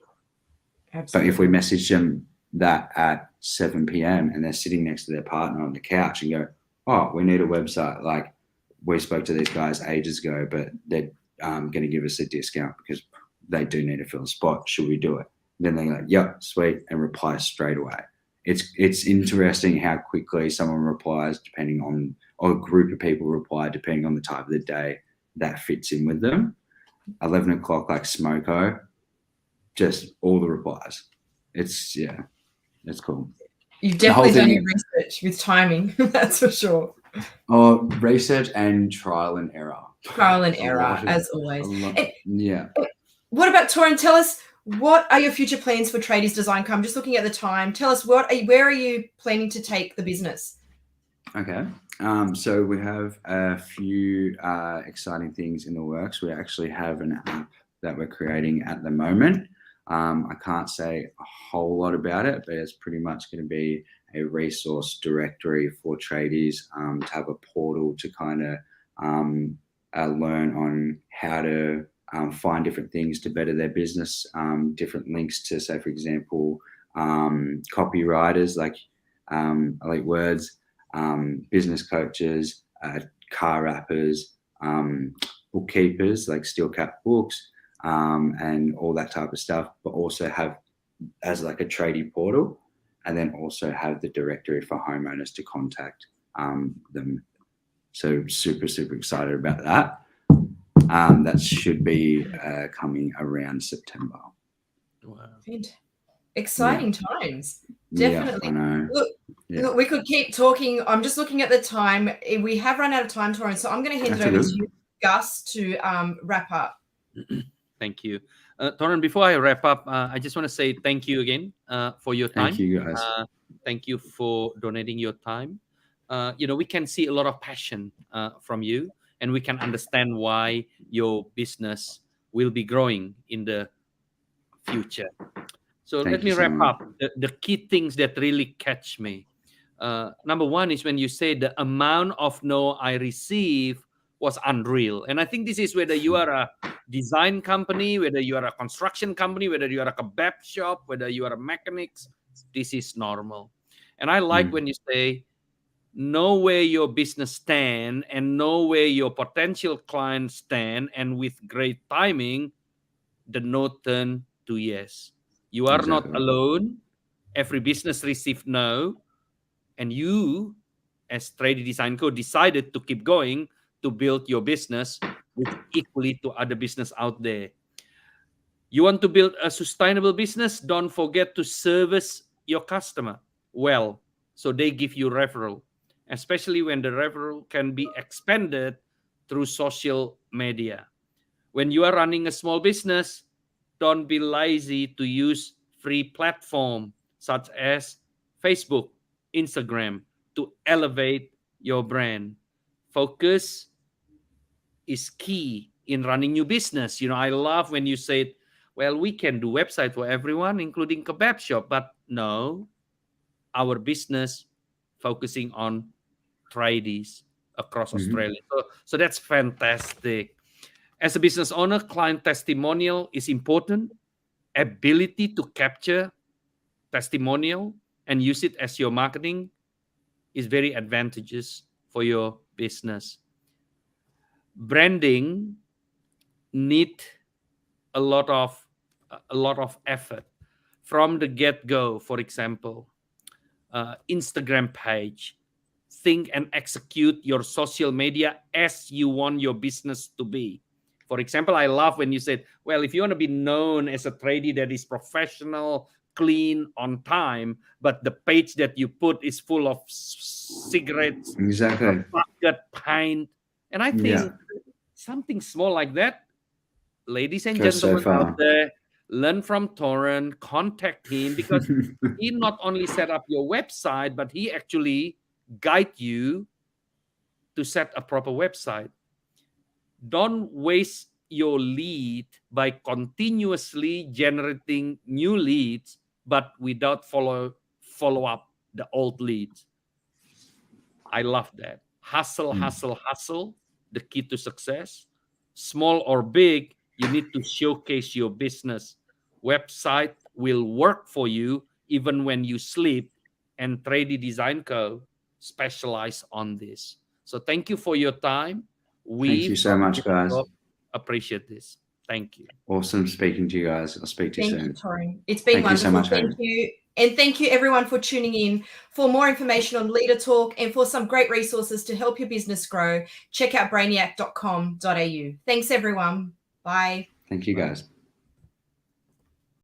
Absolutely. But if we message them that at 7 p.m. and they're sitting next to their partner on the couch and go, oh, we need a website. Like, we spoke to these guys ages ago, but they're going to give us a discount because they do need to fill a spot. Should we do it? Then they're like, yep, sweet, and reply straight away. It's interesting how quickly someone replies depending on, or a group of people reply depending on the type of the day that fits in with them. 11 o'clock, like Smoko, just all the replies. It's cool. You've definitely done your research with timing, that's for sure. Oh, research and trial and error. Trial and error, as always. Yeah. What about Tauran? Tell us, what are your future plans for Tradies Design Co? I'm just looking at the time. Tell us, where are you planning to take the business? Okay. So we have a few exciting things in the works. We actually have an app that we're creating at the moment. I can't say a whole lot about it, but it's pretty much going to be a resource directory for tradies, to have a portal to kind of learn on how to find different things to better their business, different links to, say, for example, copywriters like Elite Words, business coaches, car wrappers, bookkeepers like Steel Cap Books, and all that type of stuff, but also have as like a tradie portal, and then also have the directory for homeowners to contact them. So super, super excited about that. That should be coming around September. Wow. Exciting times. Definitely. Yeah, I know. Look, we could keep talking. I'm just looking at the time. We have run out of time, Tauran, so I'm going to hand it over to you, Gus, to wrap up. Thank you. Tauran, before I wrap up, I just want to say thank you again for your time. Thank you, guys. Thank you for donating your time. We can see a lot of passion from you, and we can understand why your business will be growing in the future. So let me wrap up. The key things that really catch me. Number one is when you say the amount of no I receive was unreal. And I think this is whether you are a design company, whether you are a construction company, whether you are a kebab shop, whether you are a mechanics, this is normal. And I like when you say, know where your business stand and know where your potential clients stand, and with great timing, the no turn to yes. You are not alone. Every business received no, and you, as Tradie Design Co, decided to keep going to build your business with equally to other business out there. You want to build a sustainable business? Don't forget to service your customer well, so they give you referral, especially when the referral can be expanded through social media. When you are running a small business, don't be lazy to use free platforms such as Facebook, Instagram to elevate your brand. Focus is key in running your business. I love when you said, well, we can do website for everyone, including kebab shop, but no, our business focusing on tradies across Australia. So that's fantastic. As a business owner, client testimonial is important. Ability to capture testimonial and use it as your marketing is very advantageous for your business. Branding need a lot of effort from the get-go. For example, Instagram page. Think and execute your social media as you want your business to be. For example, I love when you said, well, if you want to be known as a tradie that is professional, clean, on time, but the page that you put is full of cigarettes, bucket, pint. And I think something small like that, ladies and gentlemen out there, learn from Tauran, contact him, because he not only set up your website, but he actually guide you to set a proper website. Don't waste your lead by continuously generating new leads, but without follow up the old leads. I love that. Hustle, hustle, hustle. The key to success. Small or big, you need to showcase your business. Website will work for you even when you sleep, and Tradie Design Co specialize on this. So thank you for your time. Thank you so much, guys. Appreciate this. Thank you. Awesome speaking to you guys. I'll speak to you soon. Thank you, Tauran. It's been wonderful. You so much, thank you. And thank you everyone for tuning in. For more information on Leader Talk and for some great resources to help your business grow, check out brainiact.com.au. Thanks everyone. Bye. Thank you guys.